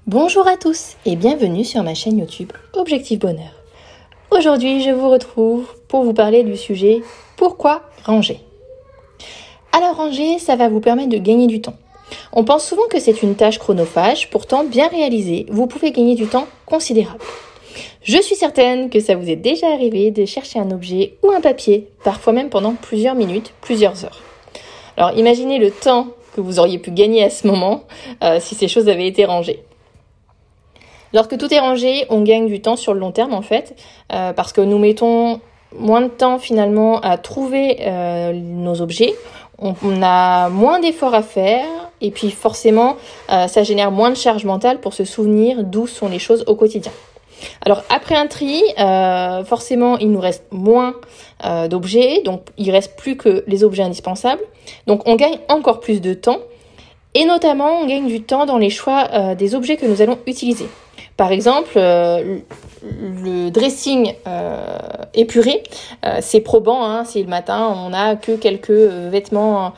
Bonjour à tous et bienvenue sur ma chaîne YouTube Objectif Bonheur. Aujourd'hui, je vous retrouve pour vous parler du sujet « Pourquoi ranger ?» Alors ranger, ça va vous permettre de gagner du temps. On pense souvent que c'est une tâche chronophage, pourtant bien réalisée, vous pouvez gagner du temps considérable. Je suis certaine que ça vous est déjà arrivé de chercher un objet ou un papier, parfois même pendant plusieurs minutes, plusieurs heures. Alors imaginez le temps que vous auriez pu gagner à ce moment si ces choses avaient été rangées. Lorsque tout est rangé, on gagne du temps sur le long terme en fait, parce que nous mettons moins de temps finalement à trouver nos objets, on a moins d'efforts à faire et puis forcément ça génère moins de charge mentale pour se souvenir d'où sont les choses au quotidien. Alors après un tri, forcément il nous reste moins d'objets, donc il reste plus que les objets indispensables, donc on gagne encore plus de temps et notamment on gagne du temps dans les choix des objets que nous allons utiliser. Par exemple, le dressing épuré, c'est probant, si le matin on n'a que quelques vêtements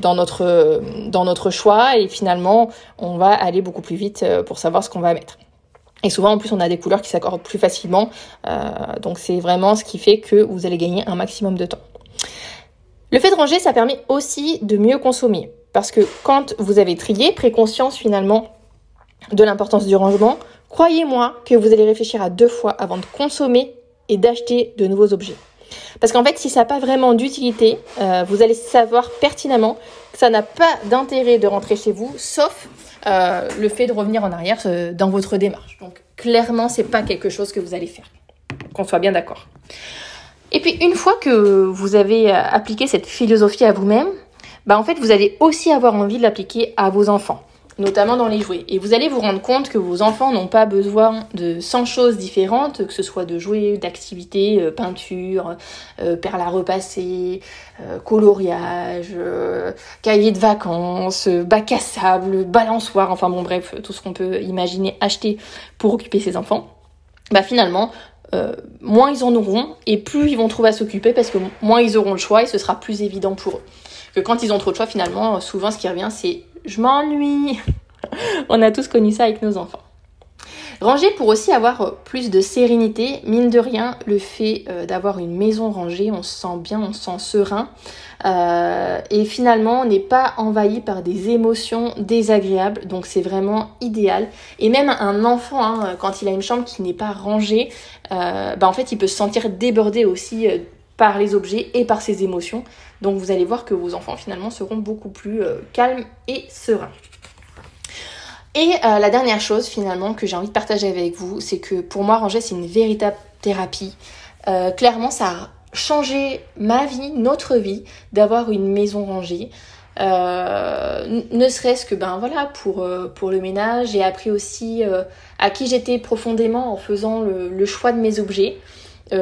dans notre choix et finalement on va aller beaucoup plus vite pour savoir ce qu'on va mettre. Et souvent en plus on a des couleurs qui s'accordent plus facilement, donc c'est vraiment ce qui fait que vous allez gagner un maximum de temps. Le fait de ranger, ça permet aussi de mieux consommer, parce que quand vous avez trié, pris conscience finalement de l'importance du rangement, croyez-moi que vous allez réfléchir à 2 fois avant de consommer et d'acheter de nouveaux objets. Parce qu'en fait, si ça n'a pas vraiment d'utilité, vous allez savoir pertinemment que ça n'a pas d'intérêt de rentrer chez vous, sauf le fait de revenir en arrière dans votre démarche. Donc clairement, c'est pas quelque chose que vous allez faire, qu'on soit bien d'accord. Et puis une fois que vous avez appliqué cette philosophie à vous-même, en fait, vous allez aussi avoir envie de l'appliquer à vos enfants, notamment dans les jouets. Et vous allez vous rendre compte que vos enfants n'ont pas besoin de 100 choses différentes, que ce soit de jouets, d'activités, peinture, perles à repasser, coloriage, cahiers de vacances, bac à sable, balançoire, enfin bon bref, tout ce qu'on peut imaginer acheter pour occuper ses enfants. Finalement, moins ils en auront et plus ils vont trouver à s'occuper parce que moins ils auront le choix et ce sera plus évident pour eux. Que quand ils ont trop de choix, finalement, souvent ce qui revient c'est « je m'ennuie ». On a tous connu ça avec nos enfants. Ranger pour aussi avoir plus de sérénité, mine de rien, le fait d'avoir une maison rangée, on se sent bien, on se sent serein et finalement on n'est pas envahi par des émotions désagréables, donc c'est vraiment idéal. Et même un enfant, quand il a une chambre qui n'est pas rangée, en fait il peut se sentir débordé aussi par les objets et par ses émotions. Donc vous allez voir que vos enfants finalement seront beaucoup plus calmes et sereins. Et la dernière chose finalement que j'ai envie de partager avec vous, c'est que pour moi ranger c'est une véritable thérapie. Clairement ça a changé ma vie, notre vie, d'avoir une maison rangée. Ne serait-ce que pour le ménage. J'ai appris aussi à qui j'étais profondément en faisant le choix de mes objets.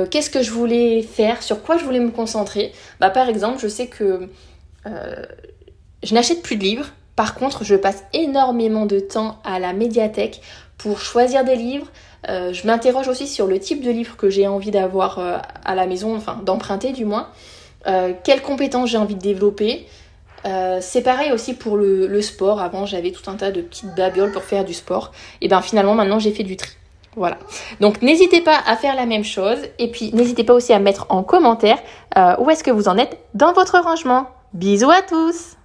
Qu'est-ce que je voulais faire, sur quoi je voulais me concentrer. Par exemple, je sais que je n'achète plus de livres. Par contre, je passe énormément de temps à la médiathèque pour choisir des livres. Je m'interroge aussi sur le type de livre que j'ai envie d'avoir à la maison, enfin d'emprunter du moins. Quelles compétences j'ai envie de développer. C'est pareil aussi pour le sport. Avant, j'avais tout un tas de petites babioles pour faire du sport. Et finalement, maintenant, j'ai fait du tri. Voilà. Donc, n'hésitez pas à faire la même chose. Et puis, n'hésitez pas aussi à mettre en commentaire où est-ce que vous en êtes dans votre rangement. Bisous à tous!